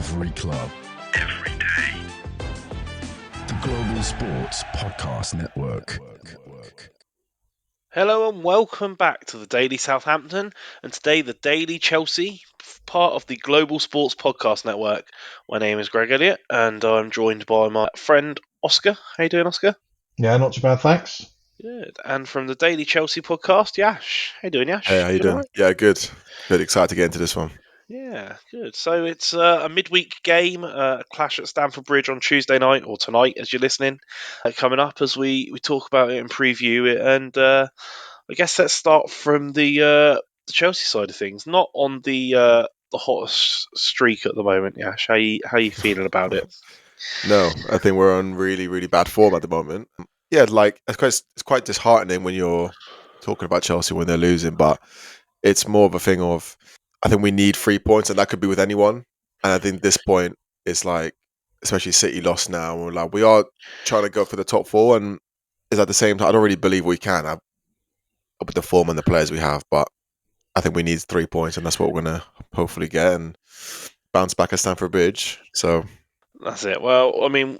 Every club. Every day. The Global Sports Podcast Network. Hello and welcome back to the Daily Southampton, and today the Daily Chelsea, part of the Global Sports Podcast Network. My name is Greg Elliott, and I'm joined by my friend Oscar. How you doing, Oscar? Yeah, not too bad, thanks. Good. And from the Daily Chelsea Podcast, Yash. How you doing, Yash? Hey, how you doing? All right? Yeah, good. Good. Excited to get into this one. Yeah, good. So it's a midweek game, a clash at Stamford Bridge on Tuesday night, or tonight as you're listening, coming up as we talk about it and preview it. And I guess let's start from the Chelsea side of things, not on the hottest streak at the moment. Yash, how you feeling about it? No, I think we're on really, really bad form at the moment. Yeah, like it's quite disheartening when you're talking about Chelsea when they're losing, but it's more of a thing of I think we need 3 points, and that could be with anyone. And I think this point is like, especially City lost now, we're like we are trying to go for the top four, and is at the same time I don't really believe we can with the form and the players we have, but I think we need 3 points, and that's what we're gonna hopefully get and bounce back at Stamford Bridge. So. That's it. Well, I mean,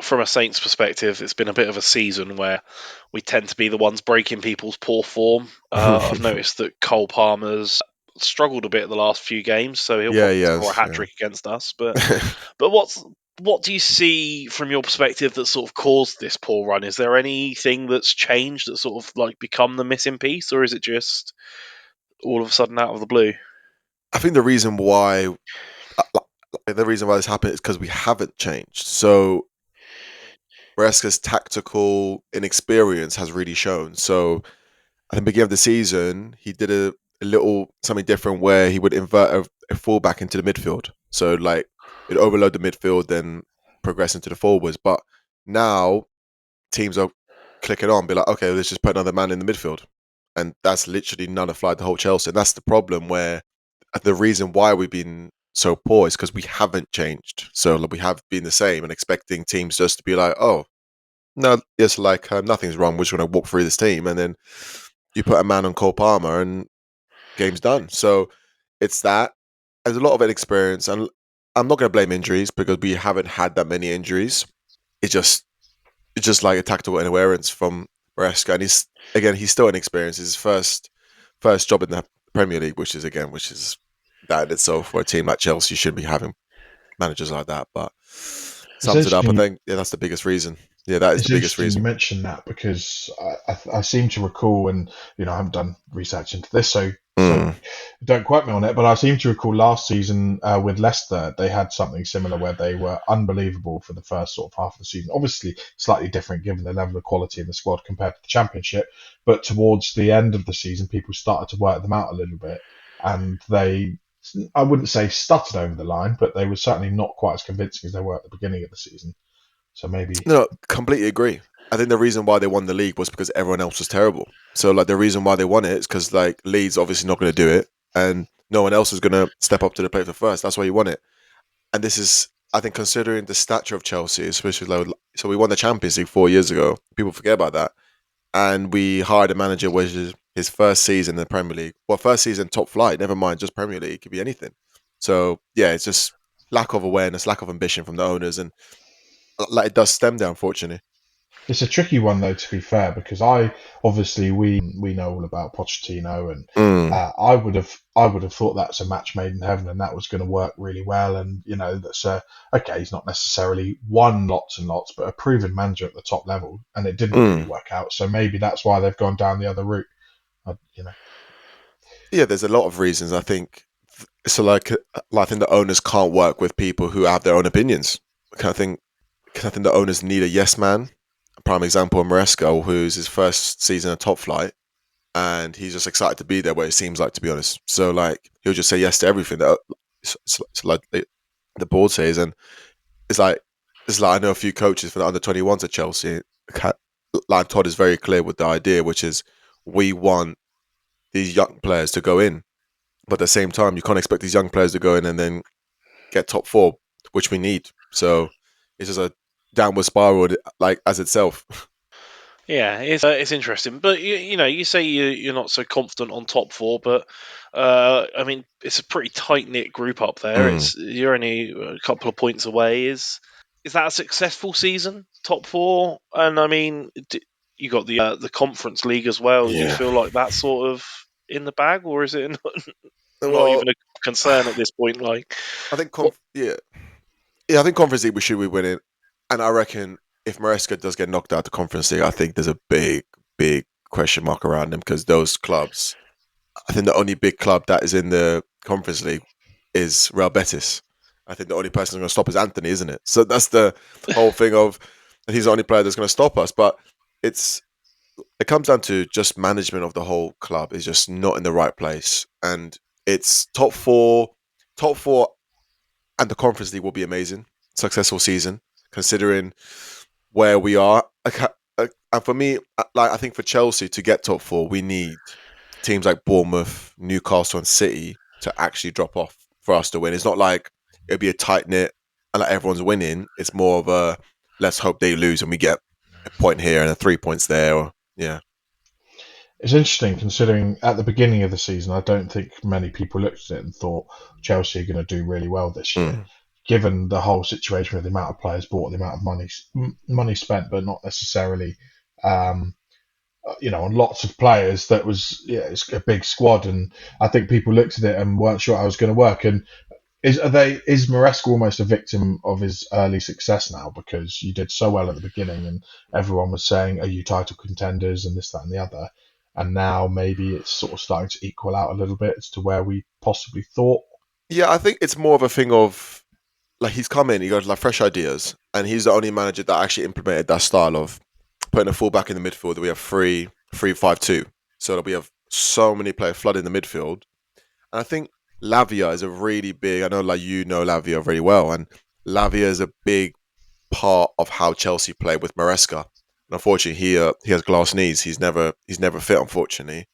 from a Saints perspective, it's been a bit of a season where we tend to be the ones breaking people's poor form. I've noticed that Cole Palmer's struggled a bit the last few games, so he'll probably score a hat trick against us. But what do you see from your perspective that sort of caused this poor run? Is there anything that's changed that sort of like become the missing piece, or is it just all of a sudden out of the blue? I think the reason why this happened is because we haven't changed. So Maresca's tactical inexperience has really shown. So at the beginning of the season, he did a little something different where he would invert a fullback into the midfield. So like it'd overload the midfield, then progress into the forwards. But now teams are clicking on, be like, okay, let's just put another man in the midfield. And that's literally nullified the whole Chelsea. And that's the problem where the reason why we've been so poor is because we haven't changed. So we have been the same and expecting teams just to be like, oh, no, it's like nothing's wrong. We're just going to walk through this team. And then you put a man on Cole Palmer and game's done. So it's that. There's a lot of inexperience. And I'm not going to blame injuries because we haven't had that many injuries. It's just like a tactical inerrance from Maresca. And he's still inexperienced. It's his first job in the Premier League, which is that in itself for a team like Chelsea shouldn't be having managers like that. But sums it up, I think that's the biggest reason. Yeah, that is the biggest reason. You mentioned that because I seem to recall, and I haven't done research into this, so don't quote me on it, but I seem to recall last season with Leicester, they had something similar where they were unbelievable for the first sort of half of the season. Obviously, slightly different given the level of quality of the squad compared to the Championship, but towards the end of the season, people started to work them out a little bit, and I wouldn't say stuttered over the line, but they were certainly not quite as convincing as they were at the beginning of the season. So maybe... No, completely agree. I think the reason why they won the league was because everyone else was terrible. So the reason why they won it is because Leeds obviously not going to do it, and no one else is going to step up to the plate for first. That's why you won it. And this is, I think, considering the stature of Chelsea, especially so we won the Champions League 4 years ago. People forget about that. And we hired a manager which is his first season in the Premier League. Well, first season top flight, never mind just Premier League. It could be anything. So, yeah, it's just lack of awareness, lack of ambition from the owners. And it does stem down, unfortunately. It's a tricky one, though, to be fair, because we know all about Pochettino, and I would have thought that's a match made in heaven, and that was going to work really well. And that's okay. He's not necessarily won lots and lots, but a proven manager at the top level, and it didn't really work out. So maybe that's why they've gone down the other route. Yeah, there's a lot of reasons. I think so. I think the owners can't work with people who have their own opinions. I think the owners need a yes man. Prime example, Maresca, who's his first season of top flight, and he's just excited to be there. Where it seems like, to be honest, so he'll just say yes to everything that the board says, and it's like I know a few coaches for the under-21s at Chelsea. Todd is very clear with the idea, which is we want these young players to go in, but at the same time, you can't expect these young players to go in and then get top four, which we need. So it's just a downward spiral as itself. Yeah, it's interesting, but you say you're not so confident on top four, but I mean it's a pretty tight knit group up there. You're only a couple of points away. Is that a successful season, top four? And I mean, you got the Conference League as well. Do you Yeah. feel like that's sort of in the bag, or is it not Well, even a concern at this point? Like, I think what? I think Conference League we should be winning, and I reckon if Maresca does get knocked out the Conference League, I think there's a big question mark around them because those clubs. I think the only big club that is in the Conference League is Real Betis. I think the only person who's going to stop is Anthony, isn't it? So that's the whole thing of he's the only player that's going to stop us. But it comes down to just management of the whole club is just not in the right place, and it's top four, and the Conference League will be amazing, successful season considering where we are. And for me, like I think for Chelsea to get top four, we need teams like Bournemouth, Newcastle, and City to actually drop off for us to win. It's not like it'll be a tight knit and like everyone's winning. It's more of a let's hope they lose and we get a point here and 3 points there. Yeah. It's interesting considering at the beginning of the season, I don't think many people looked at it and thought Chelsea are going to do really well this year, given the whole situation with the amount of players bought, the amount of money spent, but not necessarily, on lots of players. That was it's a big squad, and I think people looked at it and weren't sure how it was going to work. And is Maresca almost a victim of his early success now because you did so well at the beginning and everyone was saying, "Are you title contenders?" and this, that, and the other. And now maybe it's sort of starting to equal out a little bit as to where we possibly thought. Yeah, I think it's more of a thing of like he's come in, he got like fresh ideas, and he's the only manager that actually implemented that style of putting a fullback in the midfield. We have 3-3-5-2, so that we have so many players flooding the midfield. And I think Lavia is a really big. I know, like Lavia very well, and Lavia is a big part of how Chelsea play with Maresca. And unfortunately, he has glass knees. He's never fit, unfortunately.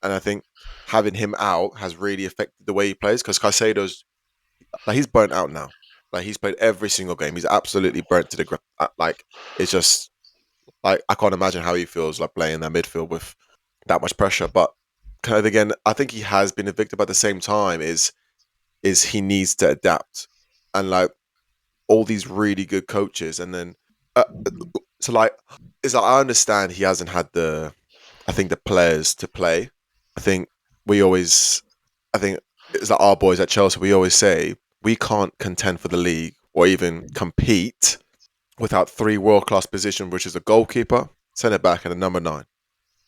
And I think having him out has really affected the way he plays because Caicedo's like he's burnt out now. Like he's played every single game. He's absolutely burnt to the ground. Like it's just like I can't imagine how he feels like playing that midfield with that much pressure. But kind of again, I think he has been a victim. But at the same time, is he needs to adapt and like all these really good coaches, and then so like it's like I understand he hasn't had the players to play. I think I think it's like our boys at Chelsea. We always say we can't contend for the league or even compete without 3 world class positions, which is a goalkeeper, centre back, and a number 9.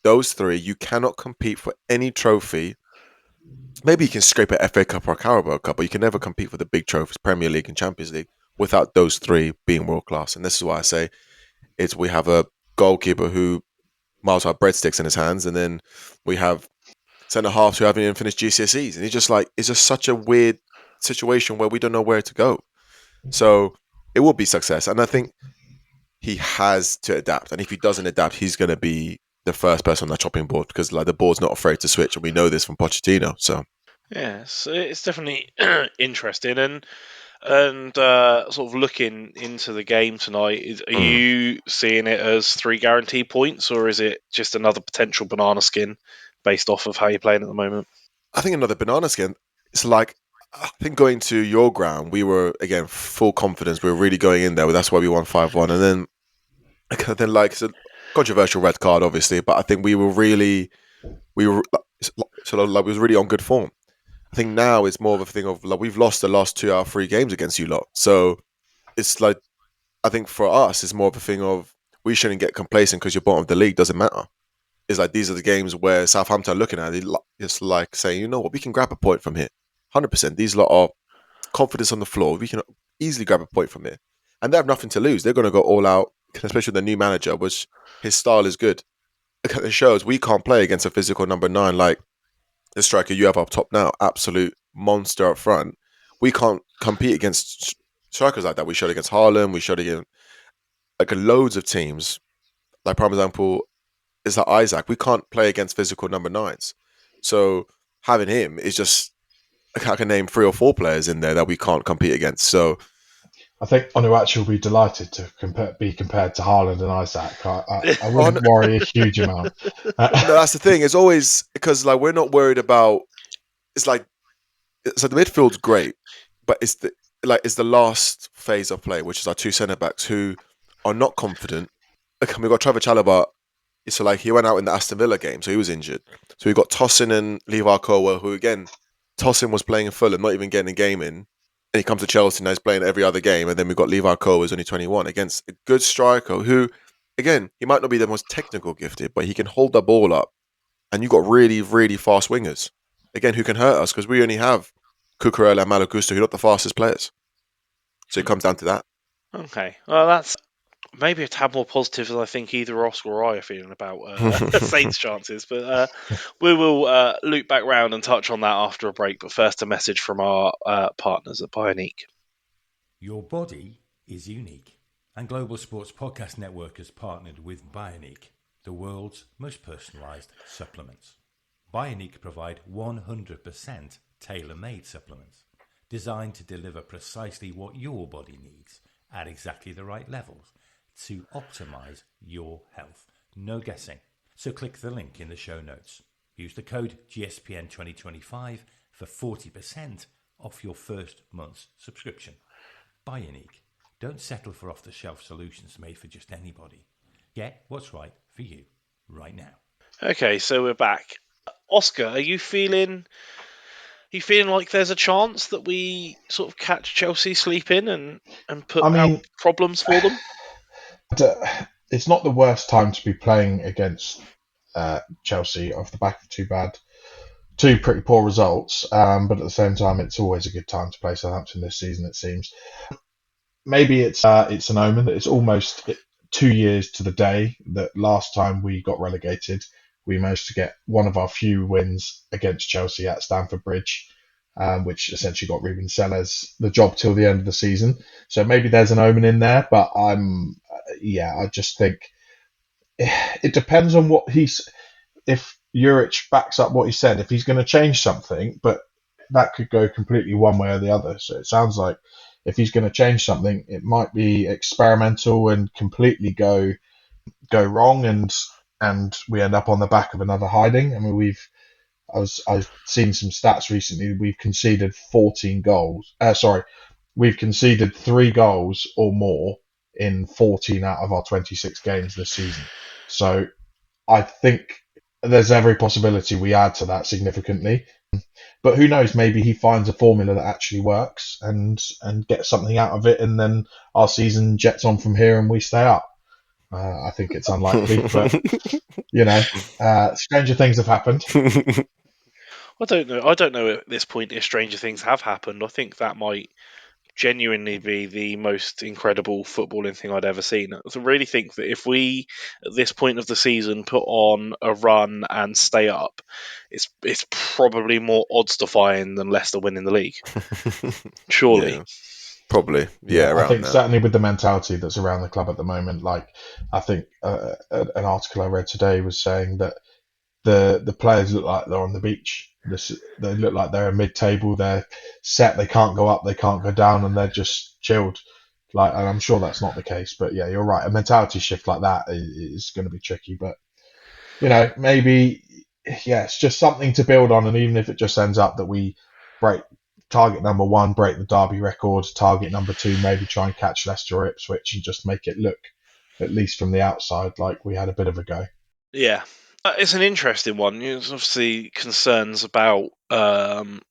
Those 3, you cannot compete for any trophy. Maybe you can scrape an FA Cup or a Carabao Cup, but you can never compete for the big trophies, Premier League and Champions League, without those 3 being world class. And this is why I say we have a goalkeeper who miles out breadsticks in his hands, and then we have centre halves who haven't even finished GCSEs, and it's just such a weird situation where we don't know where to go. So it will be success, and I think he has to adapt. And if he doesn't adapt, he's going to be the first person on that chopping board because like the board's not afraid to switch, and we know this from Pochettino. So Yeah, it's definitely interesting, and sort of looking into the game tonight. Are you seeing it as 3 guaranteed points, or is it just another potential banana skin based off of how you're playing at the moment? I think another banana skin. It's like I think going to your ground, we were again full confidence. We were really going in there. That's why we won 5-1, and then like it's a controversial red card, obviously. But I think we were really we were really on good form. I think now it's more of a thing of like we've lost the last 2 out of 3 games against you lot. So it's like I think for us it's more of a thing of we shouldn't get complacent because you're bottom of the league. Doesn't matter. It's like these are the games where Southampton are looking at it. It's like saying, you know what, we can grab a point from here. 100%. These lot are confidence on the floor. We can easily grab a point from here. And they have nothing to lose. They're going to go all out, especially with the new manager, which his style is good. It shows we can't play against a physical number 9 like the striker you have up top now. Absolute monster up front. We can't compete against strikers like that. We showed against Haaland. We showed against like loads of teams. Like, for example, is like Isaac. We can't play against physical number 9s. So having him is just I can name 3 or 4 players in there that we can't compete against. So I think Onuachu will be delighted to be compared to Haaland and Isaac. I Oh, wouldn't worry a huge amount. no, that's the thing. It's always because like we're not worried about. It's like so the midfield's great, but it's the last phase of play, which is our two centre backs who are not confident. Like, we got Trevor Chalobah. So like he went out in the Aston Villa game, so he was injured. So we got Tosin and Levi Colwell, who again, Tosin was playing in Fulham, not even getting a game in. And he comes to Chelsea now he's playing every other game. And then we've got Levi Colwell, who's only 21, against a good striker who, again, he might not be the most technical gifted, but he can hold the ball up. And you've got really, really fast wingers. Again, who can hurt us because we only have Cucurella and Malo Gusto, who are not the fastest players. So it comes down to that. Okay, well, that's maybe a tad more positive than I think either Oscar or I are feeling about Saints' chances. But we will loop back round and touch on that after a break. But first, a message from our partners at Bioniq. Your body is unique, and Global Sports Podcast Network has partnered with Bioniq, the world's most personalised supplements. Bioniq provide 100% tailor-made supplements designed to deliver precisely what your body needs at exactly the right levels to optimize your health. No guessing. So click the link in the show notes. Use the code GSPN 2025 for 40% off your first month's subscription. Bioniq. Don't settle for off-the-shelf solutions made for just anybody. Get what's right for you right now. Okay, so we're back. Oscar, are you feeling like there's a chance that we sort of catch Chelsea sleeping and put out problems for them? It's not the worst time to be playing against Chelsea off the back of two pretty poor results. But at the same time, it's always a good time to play Southampton this season, it seems. Maybe it's an omen that it's almost 2 years to the day that last time we got relegated, we managed to get one of our few wins against Chelsea at Stamford Bridge, which essentially got Ruben Selles the job till the end of the season. So maybe there's an omen in there, but I just think it depends on if Juric backs up what he said, if he's going to change something, but that could go completely one way or the other. So it sounds like if he's going to change something, it might be experimental and completely go wrong, and we end up on the back of another hiding. I mean, I've seen some stats recently. We've conceded 14 goals. We've conceded 3 goals or more in 14 out of our 26 games this season. So I think there's every possibility we add to that significantly. But who knows? Maybe he finds a formula that actually works and gets something out of it, and then our season jets on from here and we stay up. I think it's unlikely, but stranger things have happened. I don't know. I don't know at this point if stranger things have happened. I think that might genuinely be the most incredible footballing thing I'd ever seen. I really think that if we, at this point of the season, put on a run and stay up, it's probably more odds-defying than Leicester winning the league. Surely. Yeah, probably. Yeah, around I think that. certainly with the mentality that's around the club at the moment, like I think an article I read today was saying that the players look like they're on the beach. They look like they're mid-table. They're set. They can't go up. They can't go down, and they're just chilled. And I'm sure that's not the case. But yeah, you're right. A mentality shift like that is going to be tricky. But maybe it's just something to build on. And even if it just ends up that we break target number 1, break the Derby record. Target number 2, maybe try and catch Leicester or Ipswich and just make it look, at least from the outside, like we had a bit of a go. Yeah. It's an interesting one. There's obviously concerns about the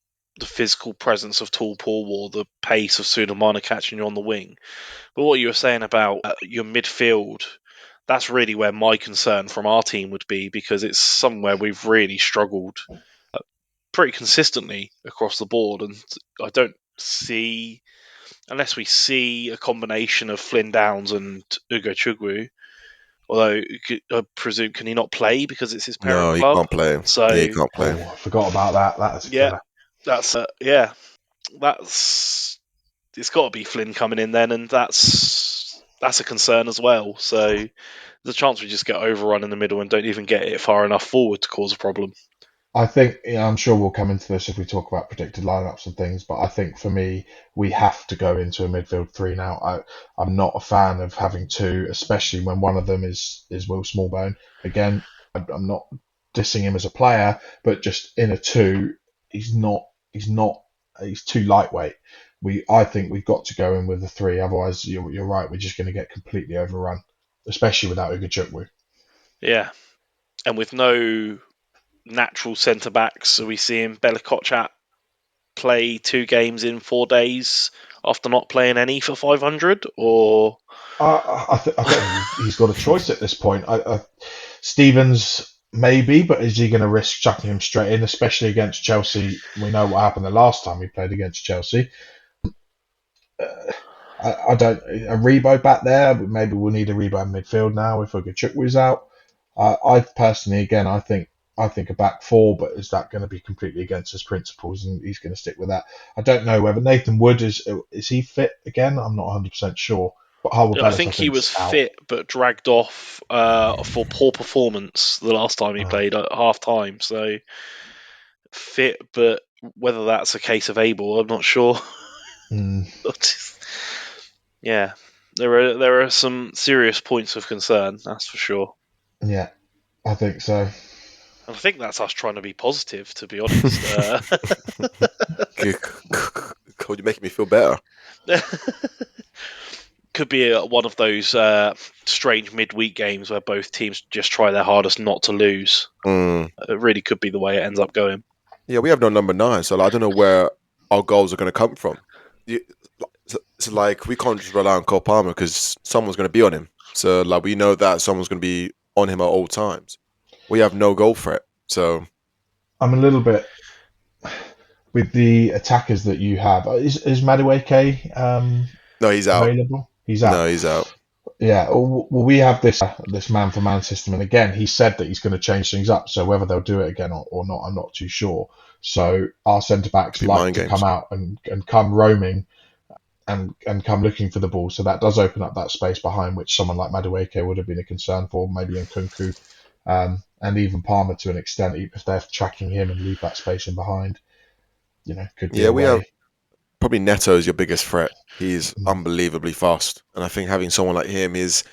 physical presence of Tall Paul or the pace of Sulemana catching you on the wing. But what you were saying about your midfield, that's really where my concern from our team would be, because it's somewhere we've really struggled pretty consistently across the board. And I don't see, unless we see a combination of Flynn Downs and Ugo Chugwu, although I presume, can he not play because it's his parent No, he club? can't play. So he can't play. Oh, I forgot about that. That's a killer. That's it's got to be Flynn coming in then, and that's a concern as well. So there's a chance we just get overrun in the middle and don't even get it far enough forward to cause a problem. I think, I'm sure we'll come into this if we talk about predicted lineups and things, but I think for me, we have to go into a midfield three now. I'm not a fan of having two, especially when one of them is Will Smallbone. Again, I'm not dissing him as a player, but just in a two, he's not, he's too lightweight. I think we've got to go in with the three, otherwise you're right, we're just going to get completely overrun, especially without Ugochukwu. Yeah, and with no natural centre backs, are we seeing Bella Kotchat play 2 games in 4 days after not playing any for 500? Or I don't think he's got a choice at this point. Stevens maybe, but is he going to risk chucking him straight in, especially against Chelsea? We know what happened the last time he played against Chelsea. I don't a Rebo back there. But maybe we'll need a Rebo in midfield now if Ugochukwu's out. I personally, again, I think a back four, but is that going to be completely against his principles? And he's going to stick with that. I don't know whether Nathan Wood is he fit again. I'm not 100% sure. But Harwood I Bellis, think he was out. fit but dragged off for poor performance the last time he played at half time. So fit, but whether that's a case of Abel, I'm not sure. Yeah, there are some serious points of concern, that's for sure. Yeah, I think so. And I think that's us trying to be positive, to be honest. God, you're making me feel better. Could be one of those strange midweek games where both teams just try their hardest not to lose. It really could be the way it ends up going. Yeah, we have no number 9, so I don't know where our goals are going to come from. It's like we can't just rely on Cole Palmer because someone's going to be on him. So like we know that someone's going to be on him at all times. We have no goal threat. So I'm a little bit with the attackers that you have. Is Madueke no, he's out. available? He's out. No, he's out. Yeah. Well, we have this man for man system, and again, he said that he's going to change things up. So whether they'll do it again or not, I'm not too sure. So our centre backs like to come out and come roaming and come looking for the ball. So that does open up that space behind which someone like Madueke would have been a concern for, maybe in Nkunku, and even Palmer to an extent, if they're tracking him and leave that space in behind. Could be we have probably Neto is your biggest threat. He's unbelievably fast, and I think having someone like him is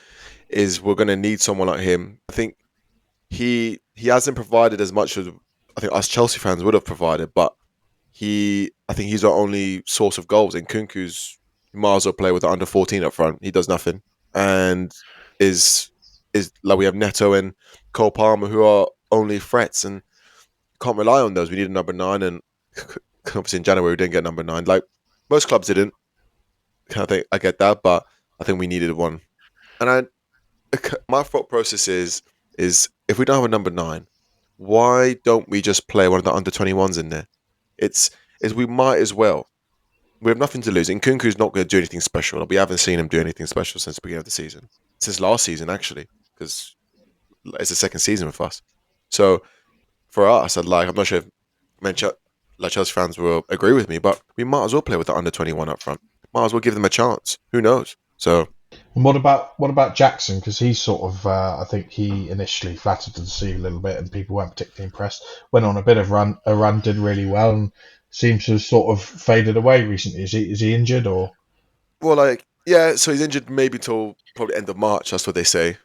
we're going to need someone like him. I think he hasn't provided as much as I think us Chelsea fans would have provided, but I think he's our only source of goals. And Kunku's might as well play with the under 14 up front. He does nothing, and is like we have Neto and Cole Palmer who are only threats, and can't rely on those. We need a number 9, and obviously in January we didn't get number 9. Like most clubs didn't. I think I get that, but I think we needed one. And my thought process is if we don't have a number 9, why don't we just play one of the under 21s in there? It's we might as well. We have nothing to lose. And Nkunku's not going to do anything special. We haven't seen him do anything special since the beginning of the season. Since last season, actually, because it's the second season with us. So for us, I'm not sure if Chelsea fans will agree with me, but we might as well play with the under 21 up front. Might as well give them a chance. Who knows? So. And what about Jackson? Because he's sort of, I think he initially flattered to deceive a little bit, and people weren't particularly impressed. Went on a bit of a run, did really well, and seems to have sort of faded away recently. Is he injured or? Well, so he's injured maybe till probably end of March. That's what they say.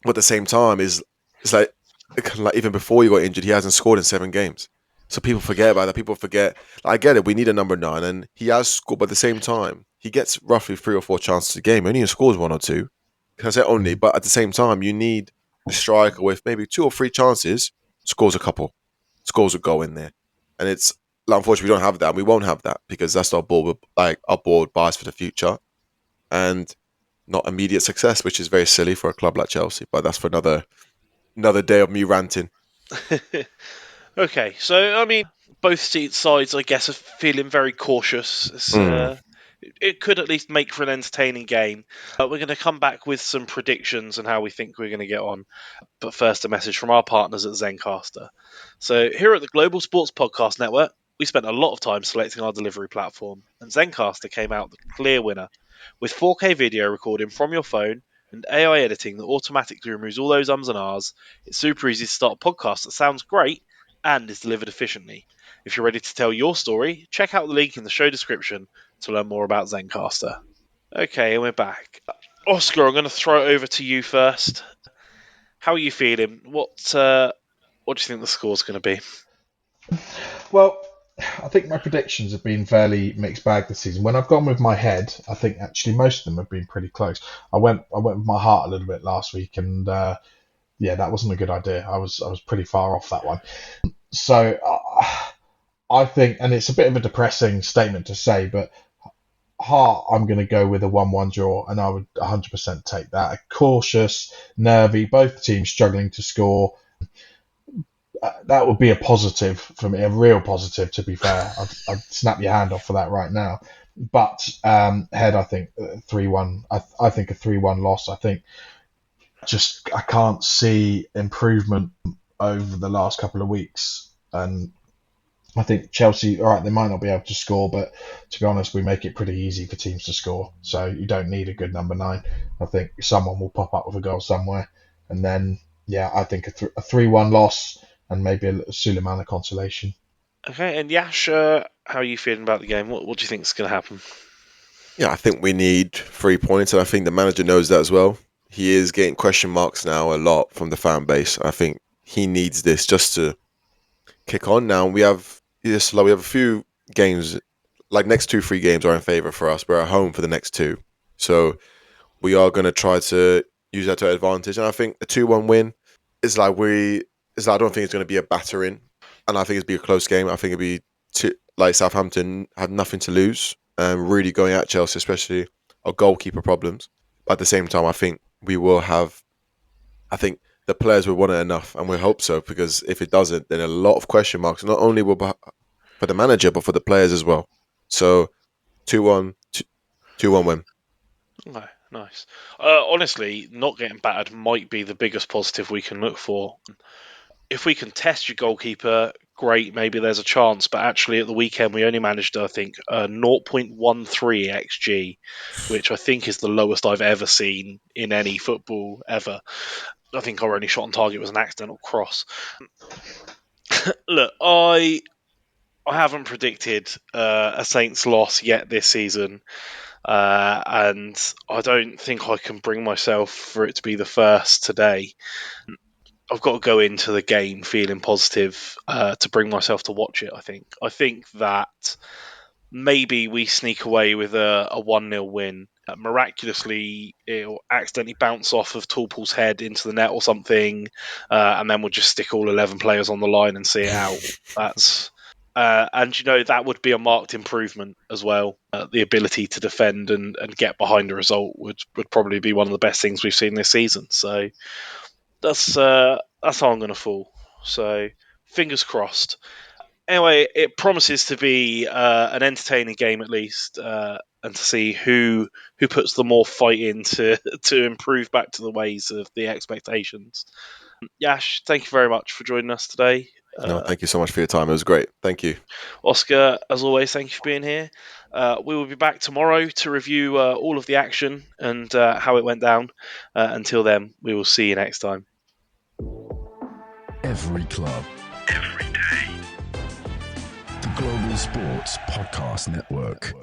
But at the same time, it's like even before he got injured, he hasn't scored in 7 games. So people forget about that. People forget. I get it. We need a number 9, and he has scored. But at the same time, he gets roughly 3 or 4 chances a game. He only scores 1 or 2. I say only, but at the same time, you need a striker with maybe 2 or 3 chances, scores a couple, scores a goal in there, and it's unfortunately we don't have that. And we won't have that because that's our board bias for the future, and not immediate success, which is very silly for a club like Chelsea. But that's for another day of me ranting. Okay, so I mean, both sides, I guess, are feeling very cautious. It could at least make for an entertaining game. We're going to come back with some predictions and how we think we're going to get on. But first, a message from our partners at Zencastr. So here at the Global Sports Podcast Network, we spent a lot of time selecting our delivery platform, and Zencastr came out the clear winner. With 4K video recording from your phone and AI editing that automatically removes all those ums and ahs, it's super easy to start a podcast that sounds great and is delivered efficiently. If you're ready to tell your story, check out the link in the show description to learn more about Zencastr. Okay, and we're back. Oscar, I'm going to throw it over to you first. How are you feeling? What do you think the score's going to be? Well, I think my predictions have been fairly mixed bag this season. When I've gone with my head, I think actually most of them have been pretty close. I went with my heart a little bit last week, and yeah, that wasn't a good idea. I was pretty far off that one. So I think, and it's a bit of a depressing statement to say, but heart, I'm going to go with a 1-1 draw, and I would 100% take that. A cautious, nervy, both teams struggling to score. That would be a positive for me, a real positive. To be fair, I'd snap your hand off for that right now. But head, I think 3-1. I think a 3-1 loss. I think I can't see improvement over the last couple of weeks, and I think Chelsea, all right, they might not be able to score, but to be honest, we make it pretty easy for teams to score. So you don't need a good number 9. I think someone will pop up with a goal somewhere, and then yeah, I think a 3-1 loss and maybe a Suleiman consolation. Okay, and Yash, how are you feeling about the game? What do you think is going to happen? Yeah, I think we need 3 points, and I think the manager knows that as well. He is getting question marks now a lot from the fan base. I think he needs this just to kick on. Now we have a few games, like next 2-3 games are in favour for us. We're at home for the next 2, so we are going to try to use that to our advantage. And I think a 2-1 win is I don't think it's going to be a battering, and I think it'll be a close game. I think it'll be like Southampton have nothing to lose, and really going at Chelsea, especially our goalkeeper problems. But at the same time, I think we will have. I think the players will want it enough, and we hope so, because if it doesn't, then a lot of question marks, not only for the manager, but for the players as well. So 2-1, 2-1 win. Okay, nice. Honestly, not getting battered might be the biggest positive we can look for. If we can test your goalkeeper, great, maybe there's a chance. But actually, at the weekend, we only managed, I think, 0.13 xG, which I think is the lowest I've ever seen in any football ever. I think our only shot on target was an accidental cross. Look, I haven't predicted a Saints loss yet this season, and I don't think I can bring myself for it to be the first today. I've got to go into the game feeling positive to bring myself to watch it. I think that maybe we sneak away with a 1-0 win. Miraculously, it'll accidentally bounce off of Torpal's head into the net or something, and then we'll just stick all 11 players on the line and see it out. And that would be a marked improvement as well. The ability to defend and get behind a result would probably be one of the best things we've seen this season. So that's how I'm going to fall. So fingers crossed. Anyway, it promises to be an entertaining game at least, and to see who puts the more fight in to improve back to the ways of the expectations. Yash, thank you very much for joining us today. No, thank you so much for your time. It was great. Thank you. Oscar, as always, thank you for being here. We will be back tomorrow to review all of the action and how it went down. Until then, we will see you next time. Every club, every day. The Global Sports Podcast Network.